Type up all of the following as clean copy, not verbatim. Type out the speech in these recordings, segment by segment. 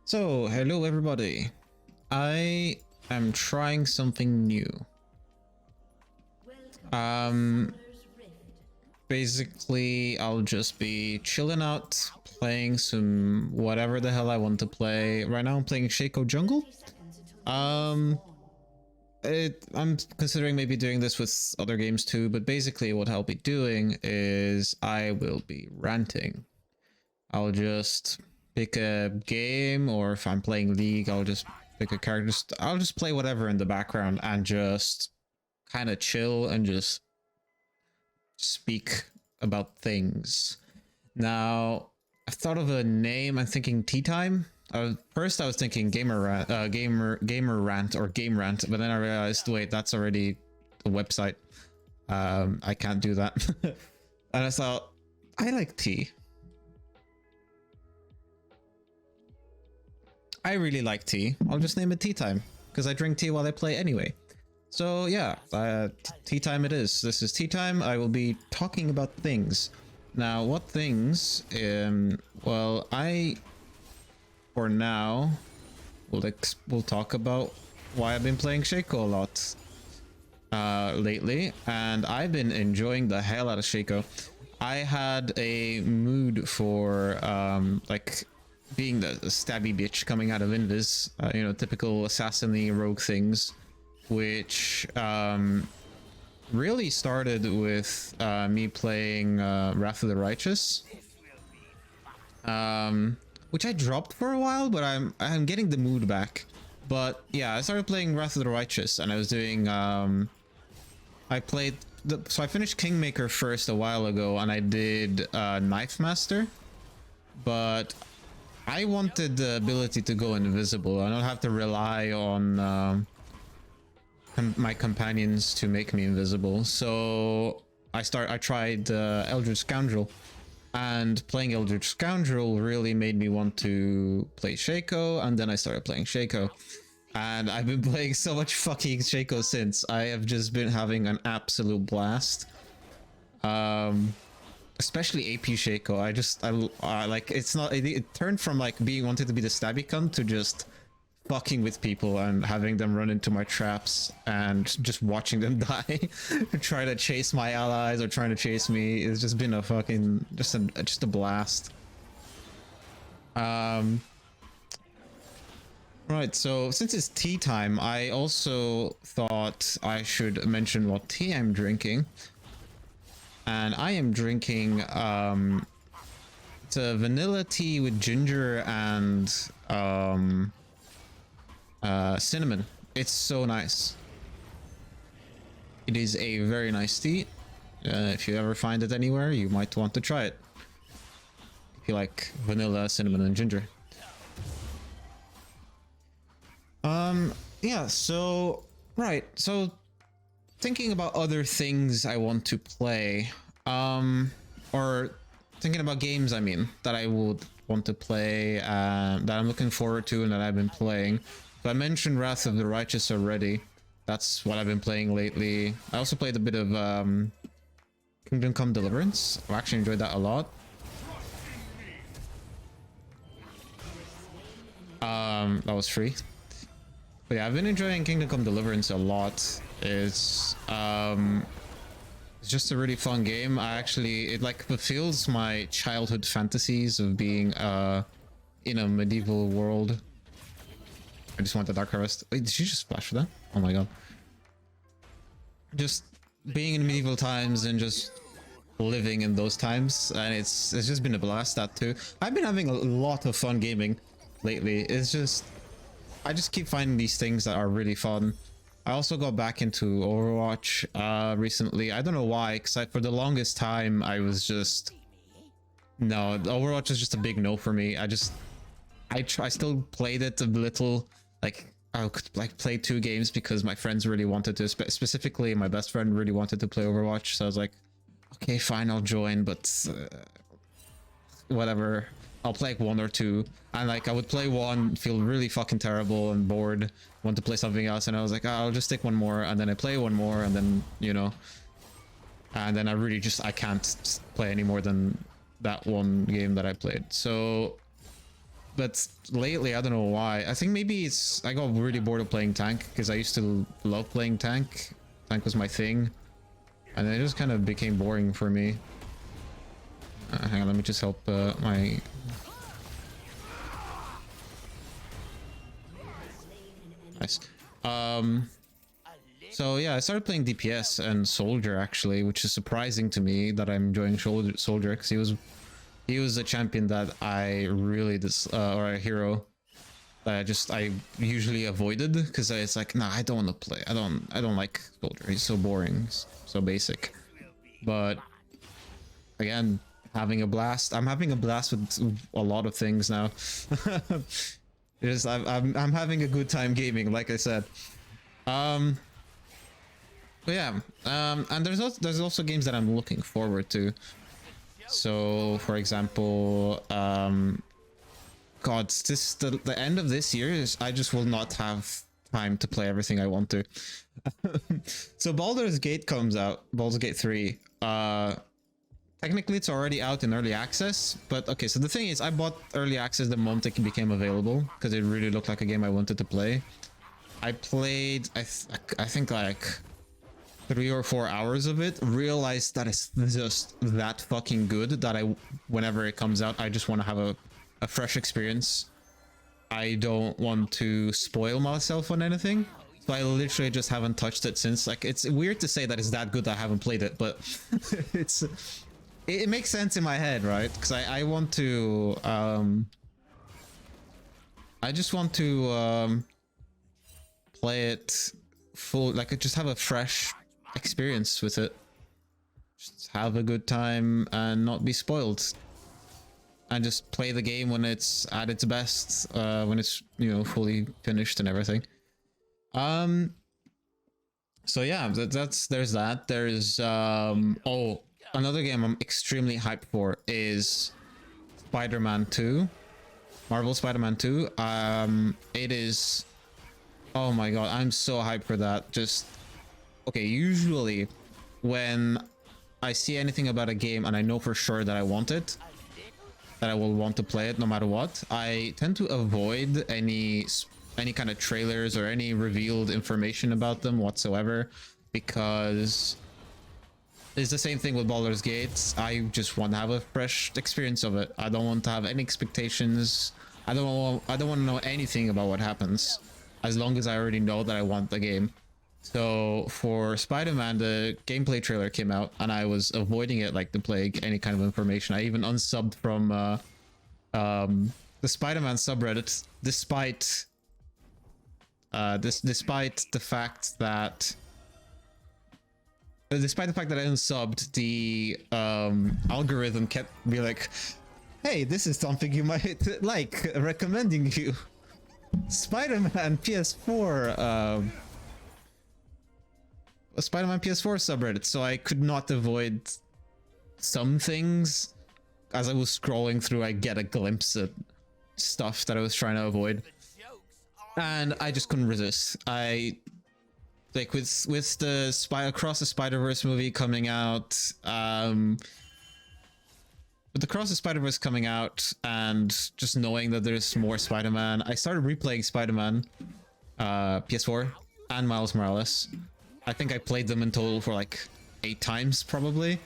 So, hello everybody. I am trying something new. Basically, I'll just be chilling out, playing some whatever the hell I want to play. Right now I'm playing Shaco Jungle. I'm considering maybe doing this with other games too, but basically what I'll be doing is I will be ranting. I'll just pick a game, or if I'm playing League, I'll just pick a character. I'll just play whatever in the background and just kind of chill and just speak about things. Now, I thought of a name. I'm thinking Tea Time. First, I was thinking gamer rant or game rant, but then I realized, wait, that's already a website. I can't do that. And I thought, I like tea. I really like tea. I'll just name it Tea Time because I drink tea while I play anyway. So yeah, tea time it is. This is tea time. I will be talking about things. Now, what things? Well, for now, we'll talk about why I've been playing Shaco a lot lately, and I've been enjoying the hell out of Shaco. I had a mood for like being the stabby bitch coming out of Invis, you know, typical assassin-y rogue things, which really started with me playing Wrath of the Righteous, which I dropped for a while, but I'm getting the mood back. But yeah, I started playing Wrath of the Righteous, and I was doing I finished Kingmaker first a while ago, and I did Knife Master, but I wanted the ability to go invisible. I don't have to rely on my companions to make me invisible. So I tried Eldritch Scoundrel, and playing Eldritch Scoundrel really made me want to play Shaco, and then I started playing Shaco. And I've been playing so much fucking Shaco since. I have just been having an absolute blast. Especially AP Shaco. I like, it's not, it turned from like wanting to be the stabby cunt to just fucking with people and having them run into my traps and just watching them die. Try to chase my allies or trying to chase me. It's just been a fucking, just a blast. Right, so since it's tea time, I also thought I should mention what tea I'm drinking. And I am drinking it's a vanilla tea with ginger and cinnamon. It's so nice. It is a very nice tea. If you ever find it anywhere, you might want to try it. If you like vanilla, cinnamon, and ginger. Yeah, so right, so thinking about other things I want to play, or thinking about games, I mean, that I would want to play, that I'm looking forward to and that I've been playing. So I mentioned Wrath of the Righteous already. That's what I've been playing lately. I also played a bit of Kingdom Come Deliverance. I actually enjoyed that a lot. That was free. But yeah, I've been enjoying Kingdom Come Deliverance a lot. It's just a really fun game. It like fulfills my childhood fantasies of being in a medieval world. I just want the Dark Harvest. Wait, did you just splash for that? Oh my god. Just being in medieval times and just living in those times, and it's just been a blast, that too. I've been having a lot of fun gaming lately. It's just, I just keep finding these things that are really fun. I also got back into Overwatch recently. I don't know why, because for the longest time I was just, no, Overwatch is just a big no for me. I still played it a little, like I could like play 2 games because my friends really wanted to, specifically my best friend really wanted to play Overwatch, so I was like, okay, fine, I'll join, but whatever. I'll play like 1 or 2, and like I would play 1, feel really fucking terrible and bored, want to play something else, and I was like, oh, I'll just take 1 more, and then I play 1 more, and then, you know, and then I can't play any more than that 1 game that I played. So but lately I don't know why. I think maybe it's I got really bored of playing tank because I used to love playing tank. Tank was my thing, and it just kind of became boring for me. Hang on, let me just help my. Nice. So yeah, I started playing DPS and Soldier actually, which is surprising to me that I'm enjoying Soldier because he was a champion that I really or a hero that I usually avoided because it's like, nah, I don't want to play. I don't like Soldier. He's so boring, he's so basic. But again, having a blast. I'm having a blast with a lot of things now. I'm having a good time gaming, like I said. But yeah, and there's also games that I'm looking forward to. So, for example, God, the end of this year is I just will not have time to play everything I want to. So Baldur's Gate comes out, Baldur's Gate 3. Technically it's already out in early access, but okay, so the thing is I bought early access the moment it became available because it really looked like a game I wanted to play. I played, I think like 3 or 4 hours of it, realized that it's just that fucking good that whenever it comes out, I just want to have a fresh experience. I don't want to spoil myself on anything. So I literally just haven't touched it since. Like, it's weird to say that it's that good that I haven't played it, but it makes sense in my head, right? Because I want to, I just want to play it full, like just have a fresh experience with it. Just have a good time and not be spoiled. And just play the game when it's at its best, when it's, you know, fully finished and everything. So yeah, there's that. There's oh, another game I'm extremely hyped for is Spider-Man 2. Marvel Spider-Man 2. It is, oh my god, I'm so hyped for that. Just okay, usually when I see anything about a game and I know for sure that I want it, that I will want to play it no matter what, I tend to avoid any kind of trailers or any revealed information about them whatsoever, because it's the same thing with Baldur's Gate. I just want to have a fresh experience of it. I don't want to have any expectations. I don't want to know anything about what happens, as long as I already know that I want the game. So for Spider-Man, the gameplay trailer came out and I was avoiding it like the plague, any kind of information. I even unsubbed from the Spider-Man subreddit, despite the fact that I unsubbed, the algorithm kept me like, hey, this is something you might like, recommending you Spider-Man PS4 Spider-Man PS4 subreddit, so I could not avoid some things. As I was scrolling through, I get a glimpse at stuff that I was trying to avoid, and I just couldn't resist. I like with the Across the Spider-Verse movie coming out, with the Across the Spider-Verse coming out, and just knowing that there's more Spider-Man, I started replaying Spider-Man PS4 and Miles Morales. I think I played them in total for like 8 times probably.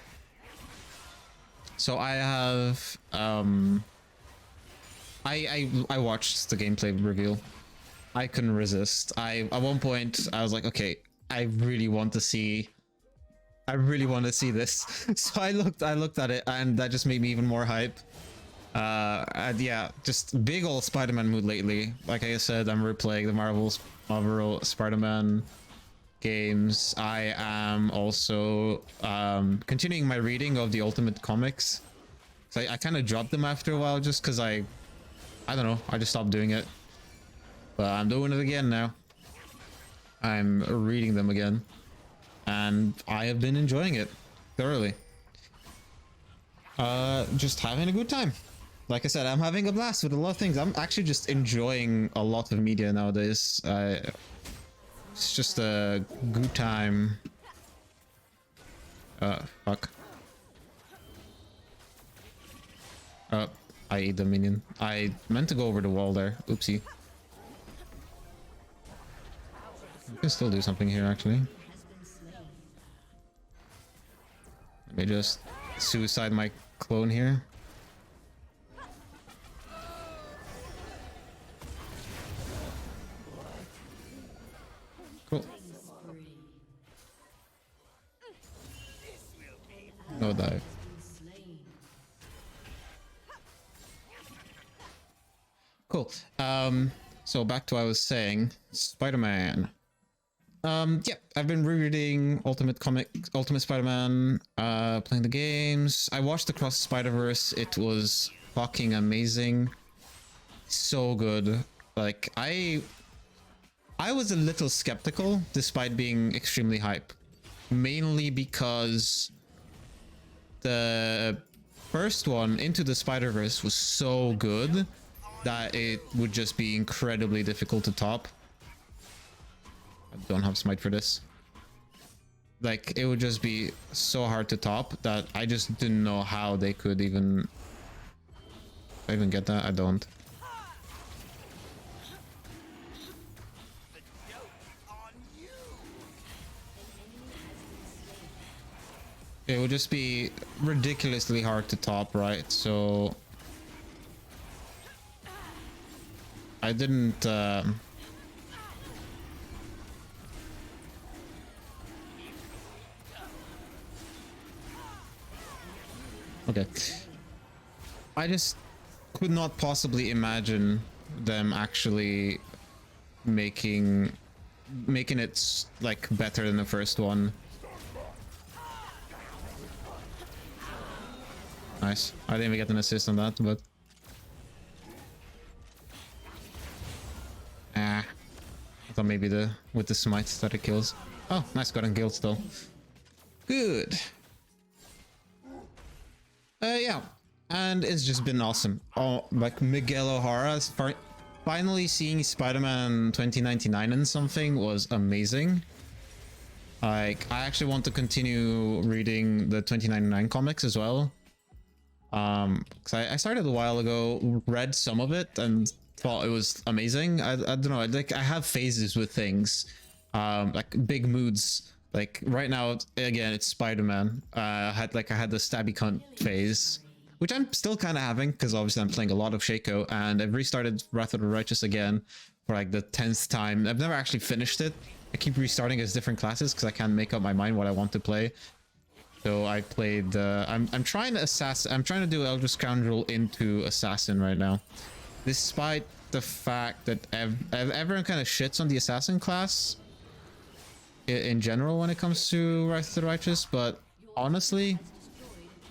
So I have I watched the gameplay reveal. I couldn't resist. At one point I was like, okay, I really want to see this. So I looked at it, and that just made me even more hype. And yeah, just big old Spider-Man mood lately. Like I said, I'm replaying the Marvel Spider-Man games. I am also continuing my reading of the Ultimate Comics. So I kind of dropped them after a while just because I don't know, I just stopped doing it. But I'm doing it again now. I'm reading them again, and I have been enjoying it thoroughly. Just having a good time. Like I said, I'm having a blast with a lot of things. I'm actually just enjoying a lot of media nowadays. It's just a good time. Fuck. I eat the minion. I meant to go over the wall there. Oopsie. I can still do something here, actually. Let me just suicide my clone here. Cool. No dive. Cool. So back to what I was saying. Spider-Man. Yeah, I've been rereading Ultimate Spider-Man, playing the games. I watched Across the Spider-Verse. It was fucking amazing. So good. Like, I was a little skeptical despite being extremely hype. Mainly because the first one, Into the Spider-Verse, was so good that it would just be incredibly difficult to top. I don't have smite for this. Like, it would just be so hard to top that I just didn't know how they could even get that. I don't. It would just be ridiculously hard to top, right? So I didn't okay. I just could not possibly imagine them actually making it like better than the first one. Nice. I didn't even get an assist on that, but I thought maybe with the smite that it kills. Oh, nice, got on guild still. Good. Yeah, and it's just been awesome. Oh, like Miguel O'Hara's finally seeing Spider-Man 2099 and something was amazing. Like, I actually want to continue reading the 2099 comics as well. Because I started a while ago, read some of it, and thought it was amazing. I don't know. I have phases with things, like big moods. Like right now, again, it's Spider-Man. I had the stabby cunt phase, which I'm still kind of having because obviously I'm playing a lot of Shaco, and I've restarted Wrath of the Righteous again for like the 10th time. I've never actually finished it. I keep restarting as different classes because I can't make up my mind what I want to play. So I played. I'm trying to do Elder Scoundrel into Assassin right now, despite the fact that everyone kind of shits on the Assassin class in general when it comes to Wrath of the Righteous. But honestly,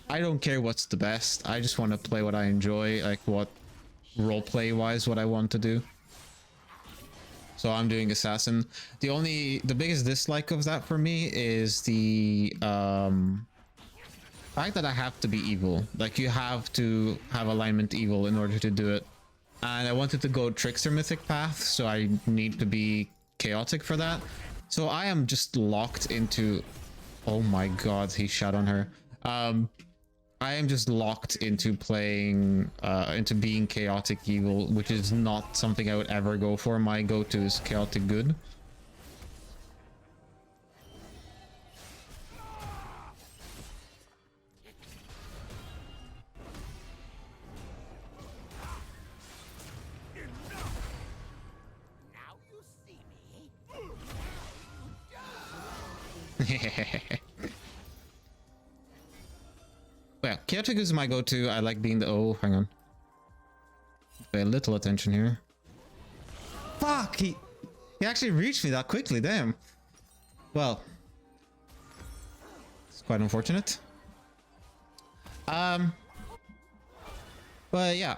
I don't care what's the best. I just want to play what I enjoy, like what roleplay wise what I want to do. So I'm doing Assassin. The biggest dislike of that for me is the fact that I have to be evil. Like, you have to have alignment evil in order to do it. And I wanted to go Trickster Mythic path, so I need to be chaotic for that. So I am just locked into... Oh my god, he shot on her. I am just locked into playing, into being chaotic evil, which is not something I would ever go for. My go-to is chaotic good. Yeah, chaotic is my go-to. I like being the... Oh, hang on. Pay a little attention here. Fuck! He actually reached me that quickly, damn. Well, it's quite unfortunate. But yeah,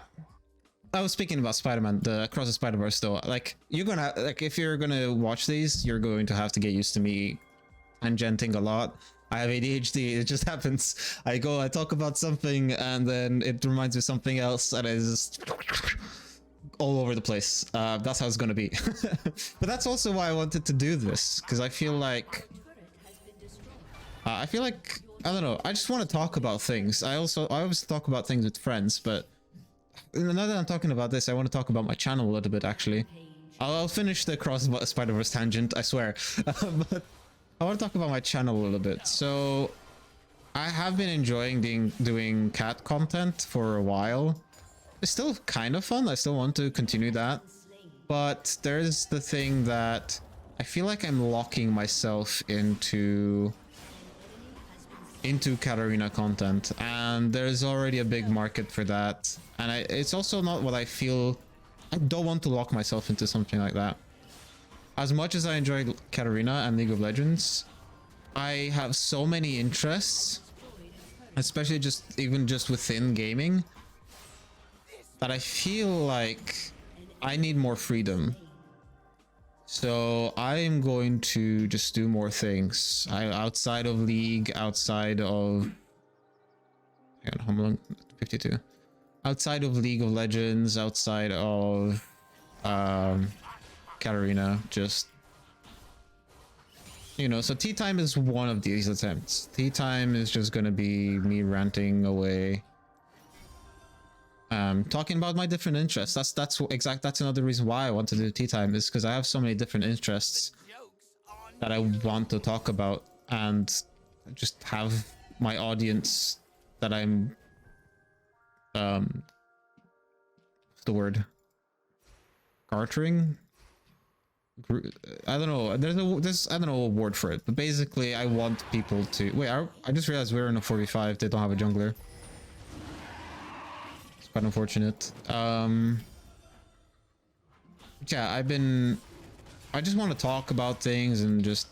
I was speaking about Spider-Man, the Across the Spider-Verse though. Like, you're gonna, like, if you're gonna watch these, you're going to have to get used to me tangenting a lot. I have ADHD, it just happens. I talk about something and then it reminds me of something else and it's just all over the place. That's how it's gonna be. But that's also why I wanted to do this, because I feel like I don't know, I just want to talk about things. I always talk about things with friends, but now that I'm talking about this, I want to talk about my channel a little bit, actually. I'll finish the Cross Spider-Verse tangent, I swear. But I want to talk about my channel a little bit. So I have been enjoying doing cat content for a while. It's still kind of fun. I still want to continue that. But there's the thing that I feel like I'm locking myself into Katarina content, and there's already a big market for that. And it's also not what I feel. I don't want to lock myself into something like that. As much as I enjoy Katarina and League of Legends, I have so many interests, especially even just within gaming, that I feel like I need more freedom. So I'm going to just do more things outside of League, outside of, hang on, how long? 52. Outside of League of Legends, outside of Katarina, just, you know. So tea time is one of these attempts. Tea time is just gonna be me ranting away, talking about my different interests. That's another reason why I want to do tea time, is because I have so many different interests that I want to talk about, and just have my audience that I'm what's the word, gartering. I don't know. There's I don't know a word for it, but basically I want people to wait. I just realized we're in a 45. They don't have a jungler. It's quite unfortunate. Yeah, I just want to talk about things and just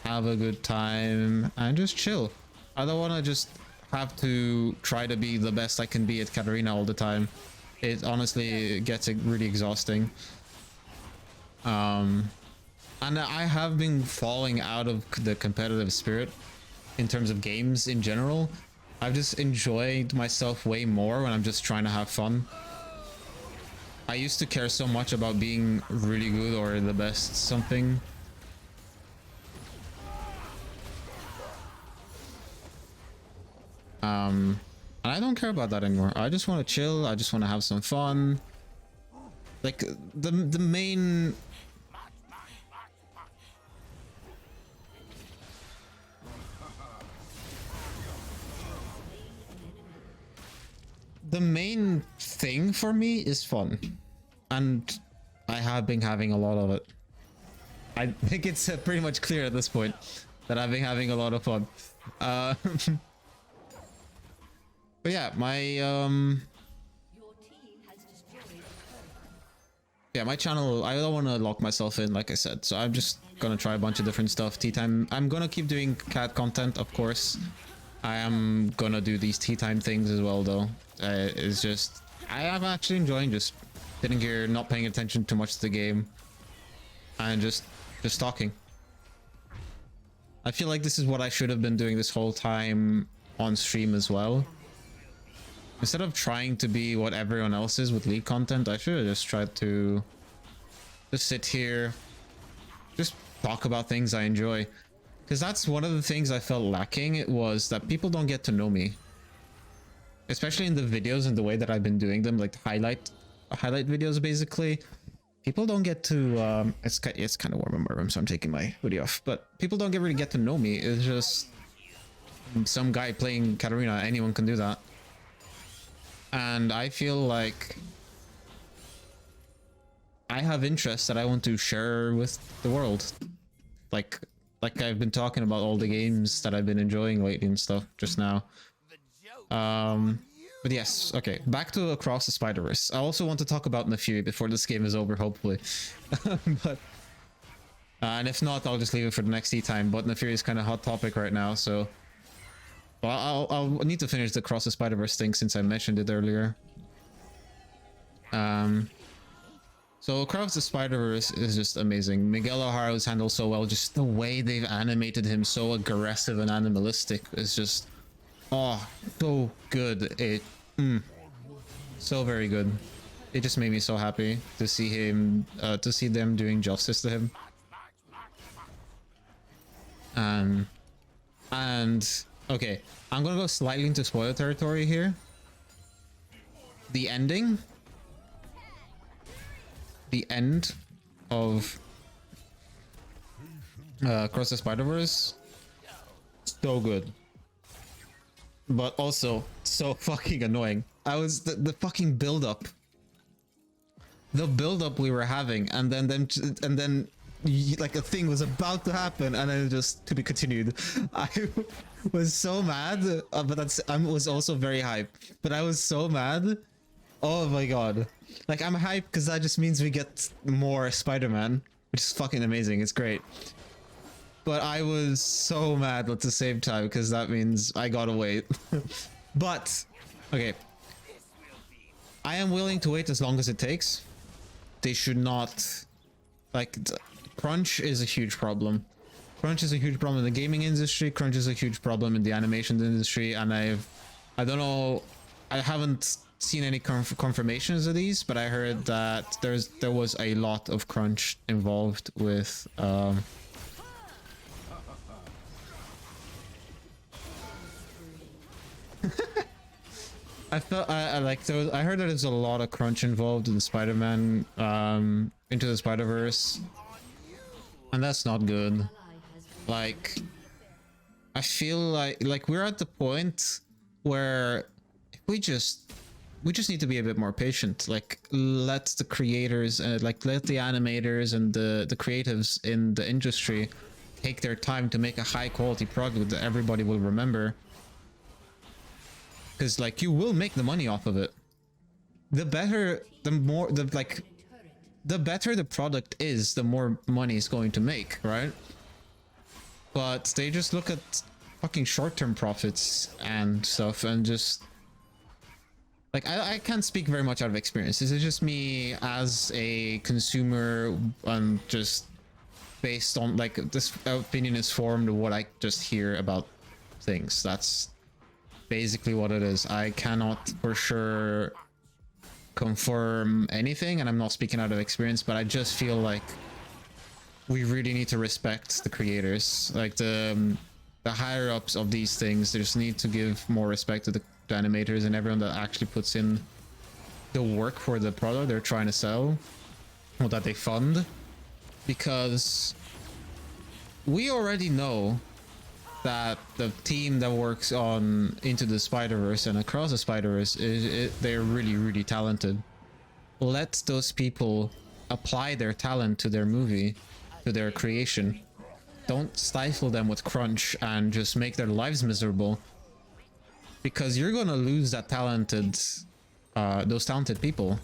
have a good time and just chill. I don't want to just have to try to be the best I can be at Katarina all the time. It honestly gets really exhausting. And I have been falling out of the competitive spirit in terms of games in general. I've just enjoyed myself way more when I'm just trying to have fun. I used to care so much about being really good or the best something. And I don't care about that anymore. I just want to chill. I just want to have some fun. Like the main thing for me is fun, and I have been having a lot of it. I think it's pretty much clear at this point that I've been having a lot of fun. But yeah, my channel, I don't want to lock myself in, like I said, so I'm just gonna try a bunch of different stuff. Tea time, I'm gonna keep doing cat content, of course. I am gonna do these tea time things as well, though. It's just, I am actually enjoying just sitting here, not paying attention too much to the game, and just talking. I feel like this is what I should have been doing this whole time on stream as well. Instead of trying to be what everyone else is with League content, I should have just tried to just sit here, just talk about things I enjoy. Because that's one of the things I felt lacking. It was that people don't get to know me, especially in the videos and the way that I've been doing them, like the highlight videos. Basically, people don't get to. It's kind of warm in my room, so I'm taking my hoodie off. But people don't really get to know me. It's just some guy playing Katarina. Anyone can do that, and I feel like I have interests that I want to share with the world, like I've been talking about all the games that I've been enjoying lately and stuff just now. But yes, okay, back to Across the Spider-Verse. I also want to talk about Naafiri before this game is over, hopefully. But and if not, I'll just leave it for the next tea time. But Naafiri is kind of hot topic right now, so well, I'll need to finish the Across the Spider-Verse thing since I mentioned it earlier. So Across the Spider-Verse is just amazing. Miguel O'Hara was handled so well. Just the way they've animated him, so aggressive and animalistic, is just, oh, so good. So very good. It just made me so happy to see him, to see them doing justice to him. And okay, I'm gonna go slightly into spoiler territory here. the ending, the end of Across the Spider-Verse, so good, but also so fucking annoying. I was the fucking build-up, we were having, and then like a thing was about to happen, and then just to be continued. I was so mad, but I was also very hyped. But I was so mad. Oh my god! Like I'm hyped because that just means we get more Spider-Man, which is fucking amazing. It's great. But I was so mad at the same time because that means I gotta wait. But okay, I am willing to wait as long as it takes. They should not, like, crunch is a huge problem. Crunch is a huge problem in the gaming industry. Crunch is a huge problem in the animation industry. And I don't know, I haven't seen any confirmations of these, but I heard that there was a lot of crunch involved with I felt I like there was, I heard that there's a lot of crunch involved in Spider-Man Into the Spider-Verse, and that's not good. Like I feel like we're at the point where we just need to be a bit more patient. Like let the creators like let the animators and the creatives in the industry take their time to make a high quality product that everybody will remember. Because like you will make the money off of it. The better the product is, the more money it's going to make, right? But they just look at fucking short-term profits and stuff, and just like I can't speak very much out of experience. This is just me as a consumer, and just based on like this opinion is formed of what I just hear about things. That's basically what it is. I cannot for sure confirm anything, and I'm not speaking out of experience, but I just feel like we really need to respect the creators, like the higher ups of these things. They just need to give more respect to the animators and everyone that actually puts in the work for the product they're trying to sell or that they fund, because we already know that the team that works on Into the Spider-Verse and Across the Spider-Verse they're really talented. Let those people apply their talent to their movie, to their creation. Don't stifle them with crunch and just make their lives miserable, because you're gonna lose that talented those talented people.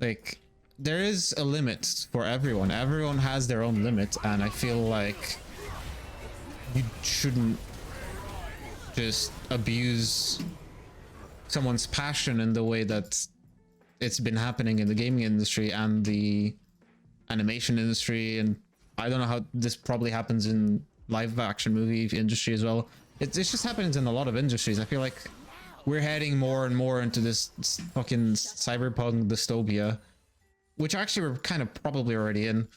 Like there is a limit for everyone. Everyone has their own limit, and I feel like you shouldn't just abuse someone's passion in the way that it's been happening in the gaming industry and the animation industry, and I don't know how this probably happens in live action movie industry as well. It just happens in a lot of industries. I feel like we're heading more and more into this fucking cyberpunk dystopia, which actually we're kind of probably already in.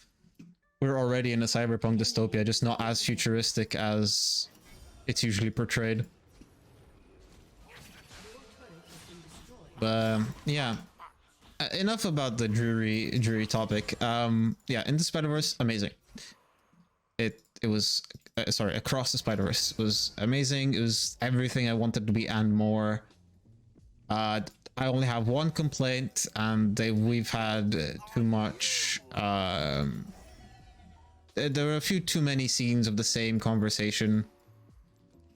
We're already in a cyberpunk dystopia, just not as futuristic as it's usually portrayed. But yeah, enough about the dreary topic. Yeah, Into Spider-Verse, amazing. It was sorry, Across the Spider-Verse was amazing. It was everything I wanted to be and more. I only have one complaint, and we've had too much. There were a few too many scenes of the same conversation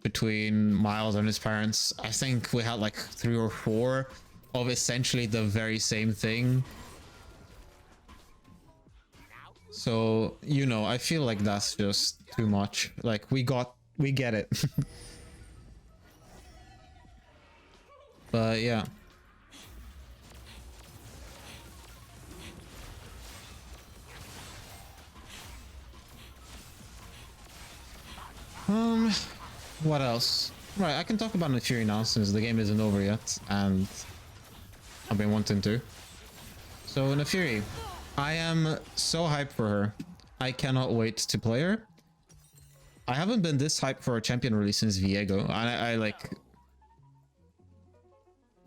between Miles and his parents. I think we had like 3 or 4 of essentially the very same thing. So, you know, I feel like that's just too much. Like we get it. But yeah. What else? Right, I can talk about Naafiri now since the game isn't over yet, and I've been wanting to. So Naafiri, I am so hyped for her. I cannot wait to play her. I haven't been this hyped for a champion release since Viego. I like...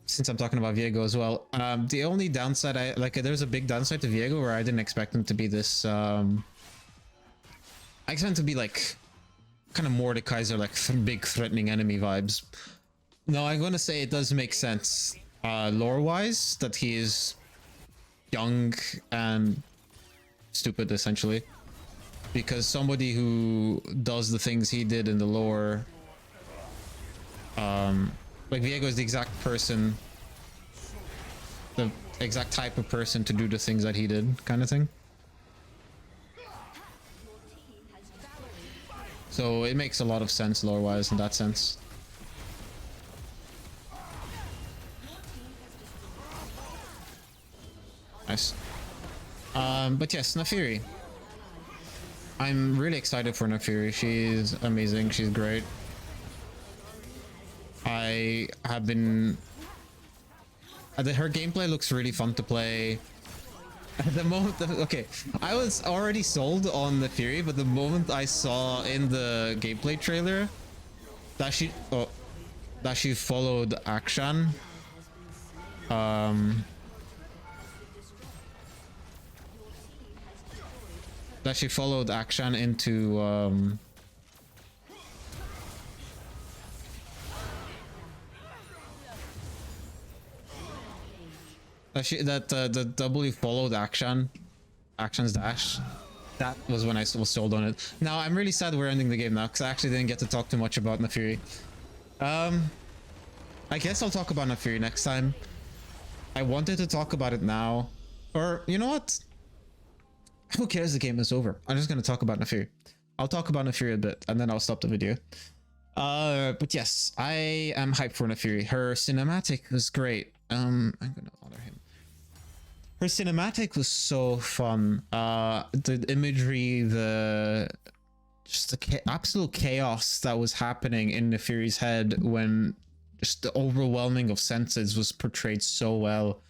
since I'm talking about Viego as well, the only downside I like, there's a big downside to Viego where I didn't expect him to be this. I expect him to be like kind of Mordekaiser, like big threatening enemy vibes. No, I'm gonna say it does make sense, lore-wise, that he is young and stupid essentially, because somebody who does the things he did in the lore, like Viego is the exact person, the exact type of person to do the things that he did, kind of thing. So it makes a lot of sense lore-wise in that sense. Nice. But yes, Naafiri. I'm really excited for Naafiri. She's amazing. She's great. I have been... her gameplay looks really fun to play. At the moment... Okay, I was already sold on Naafiri, but the moment I saw in the gameplay trailer that she... Oh, that she followed Akshan. That she followed Akshan into... the W followed Akshan's dash. That was when I was sold on it. Now I'm really sad we're ending the game now because I actually didn't get to talk too much about Naafiri. I guess I'll talk about Naafiri next time. I wanted to talk about it now, or you know what? Who cares? The game is over. I'm just gonna talk about Naafiri. I'll talk about Naafiri a bit and then I'll stop the video. But yes, I am hyped for Naafiri. Her cinematic was great. I'm gonna honor him. Her cinematic was so fun. The imagery, just the absolute chaos that was happening in Naafiri's head when just the overwhelming of senses was portrayed so well.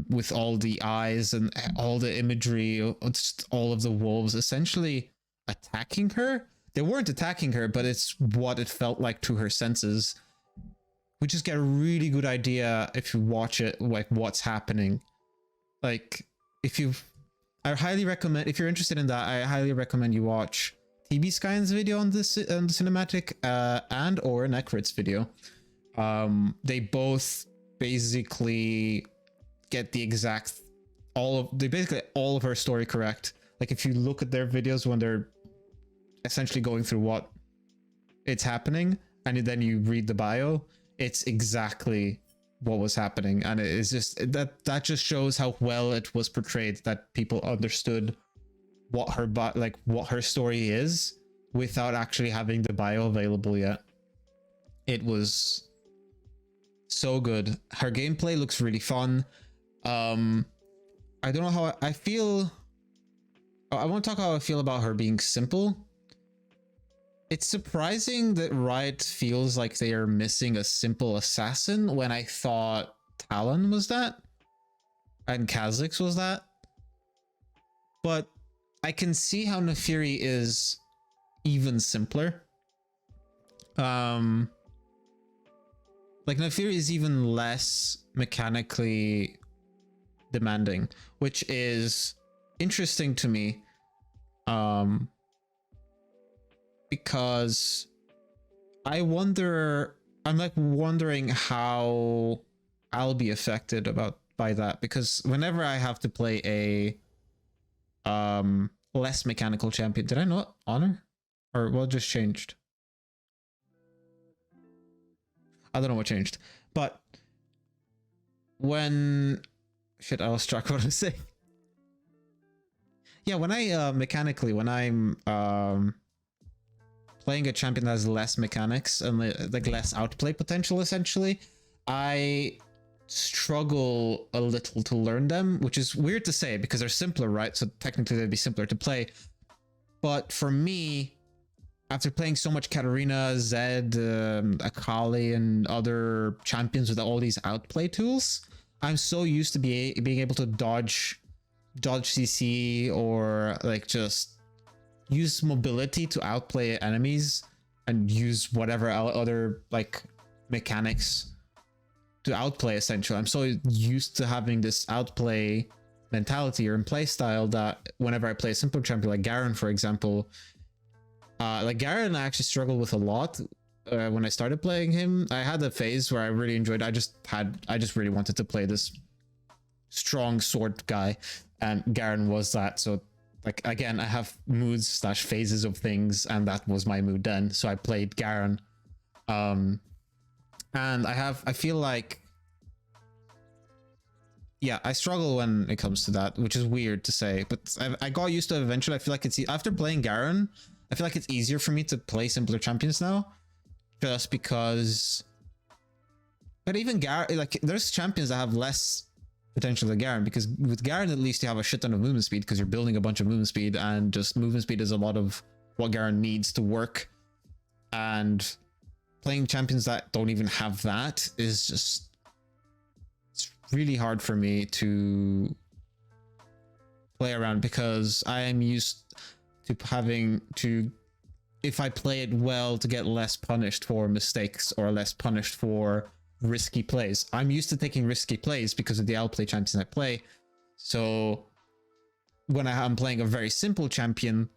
With all the eyes and all the imagery, just all of the wolves essentially attacking her. They weren't attacking her, but it's what it felt like to her senses. We just get a really good idea if you watch it, like what's happening. Like, I highly recommend, if you're interested in that, I highly recommend you watch TB Skyn's video on this, on the cinematic, and or Necrit's video. They both basically get the exact, basically all of her story correct. Like if you look at their videos when they're essentially going through what it's happening, and then you read the bio, it's exactly what was happening, and it is just that just shows how well it was portrayed, that people understood what her story is without actually having the bio available yet. It was so good. Her gameplay looks really fun. I don't know how I feel. I want to talk how I feel about her being simple. It's surprising that Riot feels like they are missing a simple assassin when I thought Talon was that and Kha'Zix was that. But I can see how Naafiri is even simpler. Like Naafiri is even less mechanically demanding, which is interesting to me. Because I'm like wondering how I'll be affected by that, because whenever I have to play a less mechanical champion, did I not honor, or what just changed? I don't know what changed, but when shit, I lost track of what I was saying. Yeah, when I mechanically, when I'm playing a champion that has less mechanics and like less outplay potential, essentially, I struggle a little to learn them, which is weird to say because they're simpler, right? So technically they'd be simpler to play. But for me, after playing so much Katarina, Zed, Akali, and other champions with all these outplay tools, I'm so used to being able to dodge CC, or like just use mobility to outplay enemies and use whatever other like mechanics outplay essentially. I'm so used to having this outplay mentality or in play style that whenever I play a simple champion like Garen, for example, like Garen I actually struggled with a lot when I started playing him. I had a phase where I really enjoyed, I just really wanted to play this strong sword guy, and Garen was that. So like again, I have moods slash phases of things, and that was my mood then, so I played Garen. And I feel like, yeah, I struggle when it comes to that, which is weird to say, but I got used to it eventually. I feel like it's, after playing Garen, I feel like it's easier for me to play simpler champions now, just because. But even Garen, like there's champions that have less potential than Garen, because with Garen at least you have a shit ton of movement speed because you're building a bunch of movement speed, and just movement speed is a lot of what Garen needs to work. And playing champions that don't even have that is just, it's really hard for me to play around, because I am used to having to, if I play it well, to get less punished for mistakes or less punished for risky plays. I'm used to taking risky plays because of the outplay champions I play. So when I'm playing a very simple champion,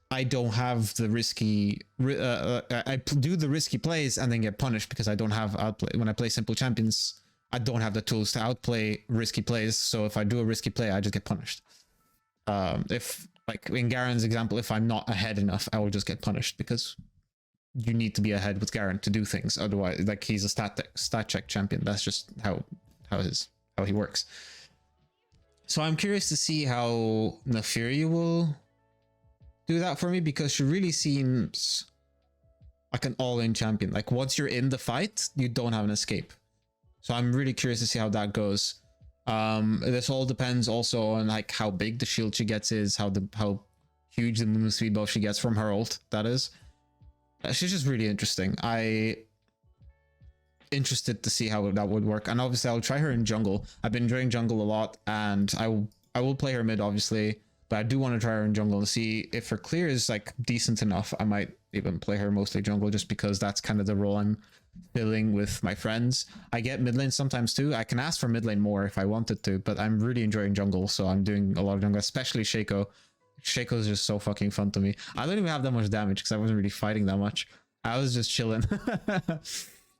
I don't have the risky, I do the risky plays and then get punished because I don't have outplay. When I play simple champions, I don't have the tools to outplay risky plays. So if I do a risky play, I just get punished. If, like in Garen's example, if I'm not ahead enough, I will just get punished, because you need to be ahead with Garen to do things. Otherwise, like, he's a stat check champion. That's just how he works. So I'm curious to see how Naafiri will do that for me, because she really seems like an all-in champion. Like once you're in the fight, you don't have an escape. So I'm really curious to see how that goes. This all depends also on like how big the shield she gets is, how huge the movement speed buff she gets from her ult, that is. She's just really interesting. Interested to see how that would work, and obviously I'll try her in jungle. I've been enjoying jungle a lot, and I will play her mid obviously, but I do want to try her in jungle to see if her clear is like decent enough. I might even play her mostly jungle, just because that's kind of the role I'm filling with my friends. I get mid lane sometimes too. I can ask for mid lane more if I wanted to, but I'm really enjoying jungle, so I'm doing a lot of jungle, especially Shaco. Shaco is just so fucking fun to me. I don't even have that much damage because I wasn't really fighting that much. I was just chilling.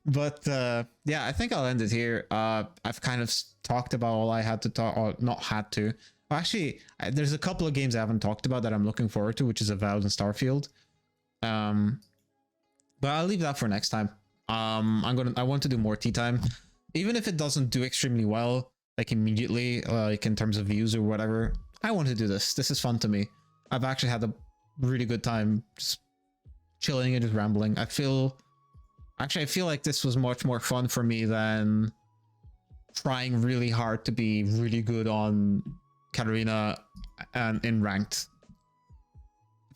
But yeah, I think I'll end it here. I've kind of talked about all I had to talk, or not had to. Well, actually, there's a couple of games I haven't talked about that I'm looking forward to, which is Avowed and Starfield. But I'll leave that for next time. I want to do more tea time, even if it doesn't do extremely well, like immediately, like in terms of views or whatever. I want to do this. This is fun to me. I've actually had a really good time just chilling and just rambling. I feel like this was much more fun for me than trying really hard to be really good on Katarina and in ranked.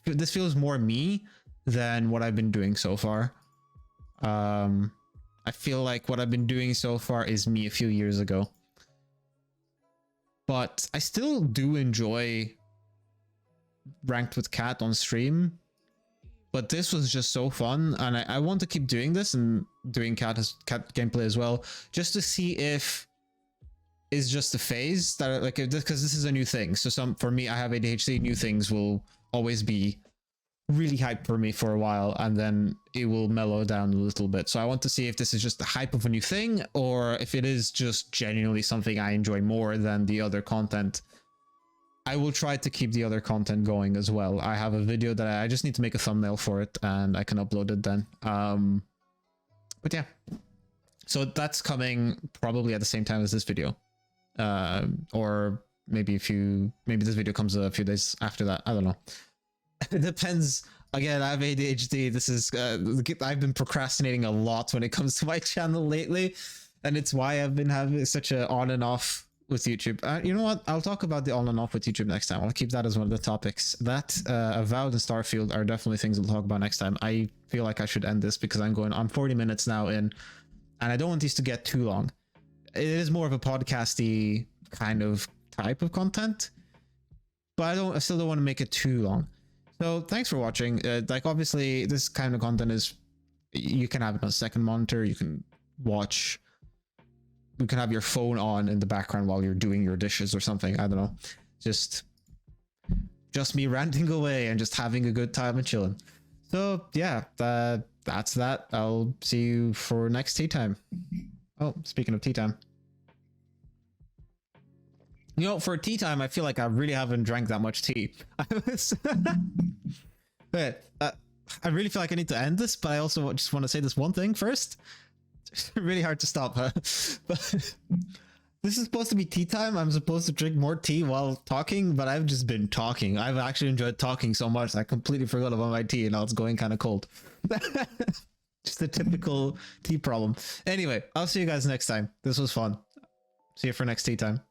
This feels more me than what I've been doing so far. I feel like what I've been doing so far is me a few years ago. But I still do enjoy ranked with Cat on stream. But this was just so fun, and I want to keep doing this and doing cat gameplay as well, just to see if it's just a phase that, like, because this is a new thing. So for me, I have ADHD. New things will always be really hype for me for a while, and then it will mellow down a little bit. So I want to see if this is just the hype of a new thing, or if it is just genuinely something I enjoy more than the other content. I will try to keep the other content going as well. I have a video that I just need to make a thumbnail for it, and I can upload it then. But yeah, so that's coming probably at the same time as this video, or maybe this video comes a few days after that. I don't know. It depends. Again, I have ADHD. This is I've been procrastinating a lot when it comes to my channel lately, and it's why I've been having such a on and off with YouTube. You know what? I'll talk about the on and off with YouTube next time. I'll keep that as one of the topics. That Avowed and Starfield are definitely things we'll talk about next time. I feel like I should end this because I'm 40 minutes now in, and I don't want these to get too long. It is more of a podcasty kind of type of content, but I still don't want to make it too long. So thanks for watching. Like, obviously this kind of content is, you can have it on a second monitor. You can watch you can have your phone on in the background while you're doing your dishes or something. I don't know. Just me ranting away and just having a good time and chilling. So yeah, that's that. I'll see you for next tea time. Oh, speaking of tea time. You know, for tea time, I feel like I really haven't drank that much tea. But I really feel like I need to end this, but I also just want to say this one thing first. It's really hard to stop, huh? But this is supposed to be tea time. I'm supposed to drink more tea while talking, but I've just been talking. I've actually enjoyed talking so much I completely forgot about my tea and now it's going kind of cold. Just a typical tea problem. Anyway, I'll see you guys next time. This was fun. See you for next tea time.